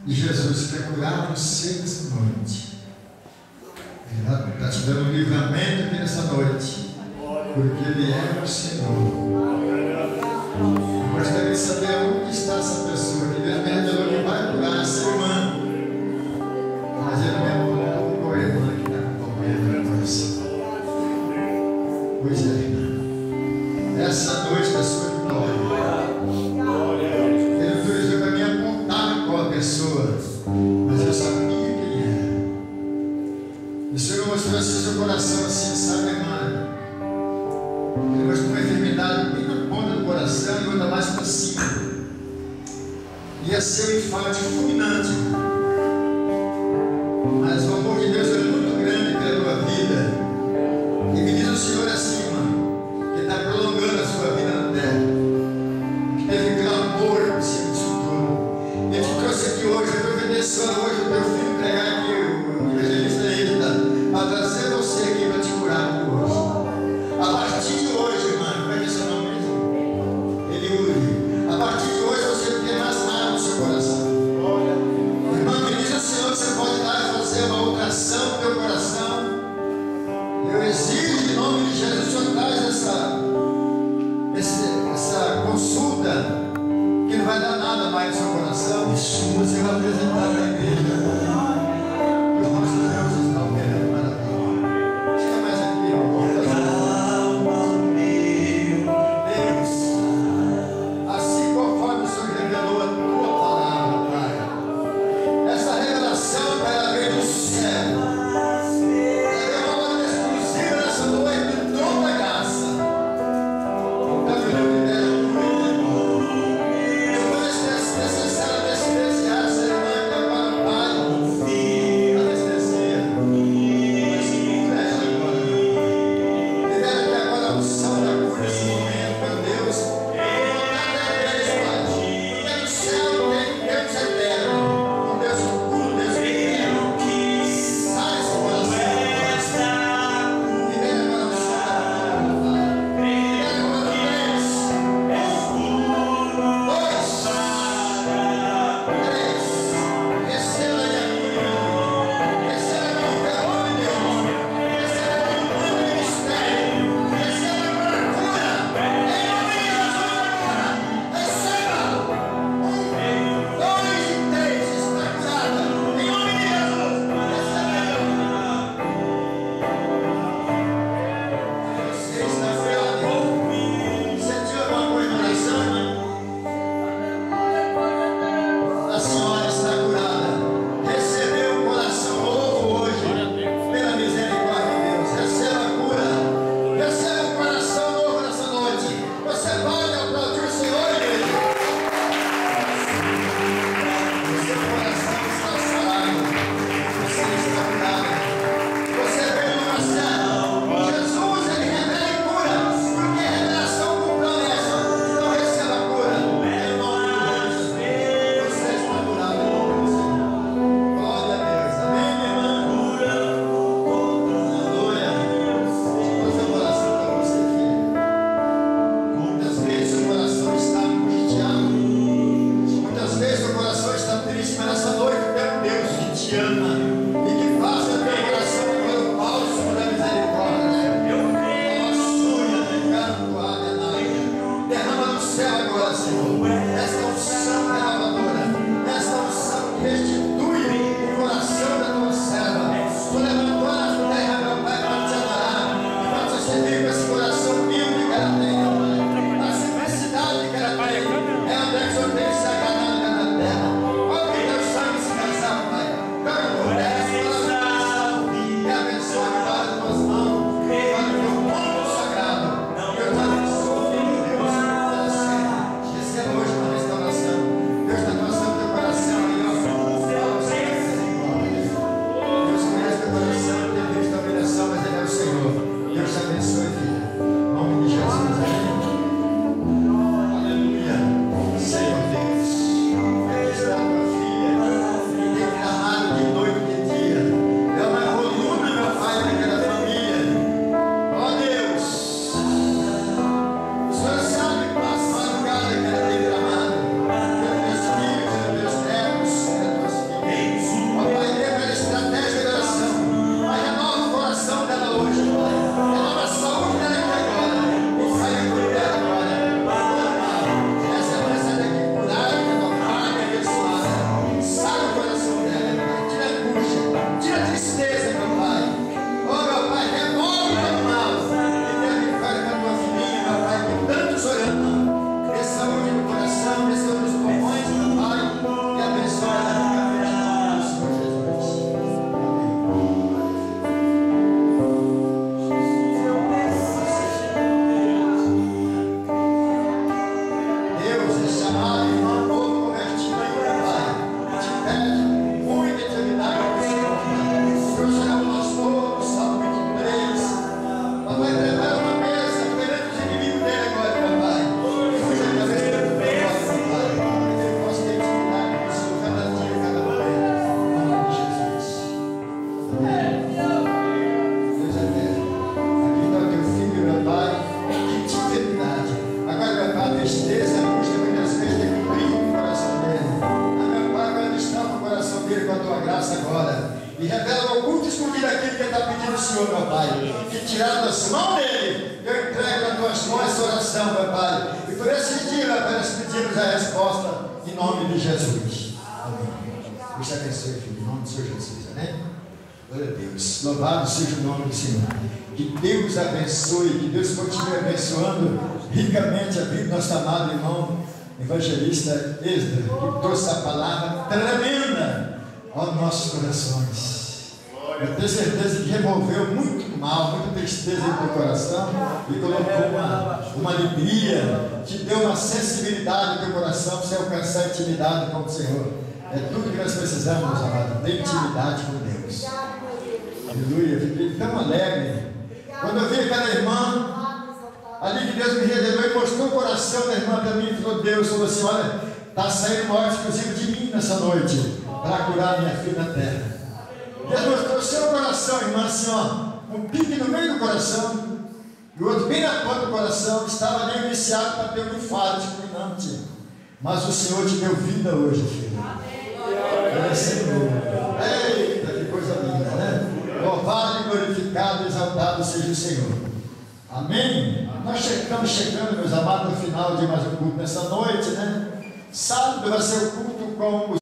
E Jesus quer curar você nessa noite. Ele está te dando um livramento aqui nessa noite, porque Ele é o Senhor. Eu gostaria de saber onde está essa pessoa que Deus me revelou que vai curar ser humano, mas Ele me apontou com o irmão que está acompanhando nós. Pois é, irmã, essa noite da sua vitória, Ele autorizou para mim apontar com a pessoa, mas eu sabia quem era. O Senhor mostrou assim seu coração, assim, sabe, irmã? Ele mostrou uma enfermidade bem na ponta do coração e outra mais para cima. Ia ser um infarte fulminante, mas o amor de Deus é muito grande pela tua vida. E me diz o Senhor assim, irmã, que está prolongando a sua vida na terra, que teve clamor por cima disso tudo. Ele te trouxe aqui hoje, eu estou abençoando hoje o teu filho pregar aqui, o evangelista Ida, para trazer você aqui para te curar aqui hoje. A partir de hoje, irmã, como é que é seu nome mesmo? Eliúde. A partir de hoje você não tem mais nada no seu coração. Irmã, me diz ao Senhor que você pode dar e fazer uma oração no teu coração. Eu exijo em nome de Jesus, o Senhor traz essa consulta que não vai dar nada mais no seu coração. Isso você vai apresentar na igreja. Os nossos Deus estão querendo maravilha. Fica mais aqui, ó. Assim conforme o Senhor revelou a tua palavra, Pai. Essa revelação, Pai, ela veio do céu. Pai, graça agora. E revela no oculto escondido aquilo que ele está pedindo ao Senhor, meu Pai. Que tirado das mãos dele, eu entrego nas tuas mãos essa oração, meu Pai. E por esse dia, meu Pai, nós pedimos a resposta em nome de Jesus. Amém. Deus te abençoe, filho, em nome do Senhor Jesus. Amém? Glória a Deus. Louvado seja o nome do Senhor. Que Deus abençoe, que Deus continue abençoando ricamente a vida do nosso amado irmão evangelista Esdras, que trouxe a palavra tremenda aos nossos corações. Eu tenho certeza que removeu muito mal, muita tristeza no teu coração e colocou uma alegria, te deu uma sensibilidade no teu coração para você alcançar a intimidade com o Senhor. É tudo que nós precisamos, meus amados, ter intimidade com Deus. Aleluia, fiquei tão alegre quando eu vi aquela irmã ali que Deus me revelou e mostrou o coração da irmã para mim e falou: Deus falou assim: olha, está saindo uma ordem exclusiva de mim nessa noite para curar minha filha na terra. Deus mostrou o seu coração, irmã, assim, ó, um pique no meio do coração e o outro bem na ponta do coração. Estava ali iniciado para ter um infarto fulminante, mas o Senhor te deu vida hoje, filho. Eita, que coisa linda, né? Louvado e glorificado e exaltado seja o Senhor. Amém? Nós estamos chegando, meus amados, no final de mais um culto nessa noite, né? Sábado vai ser o culto com os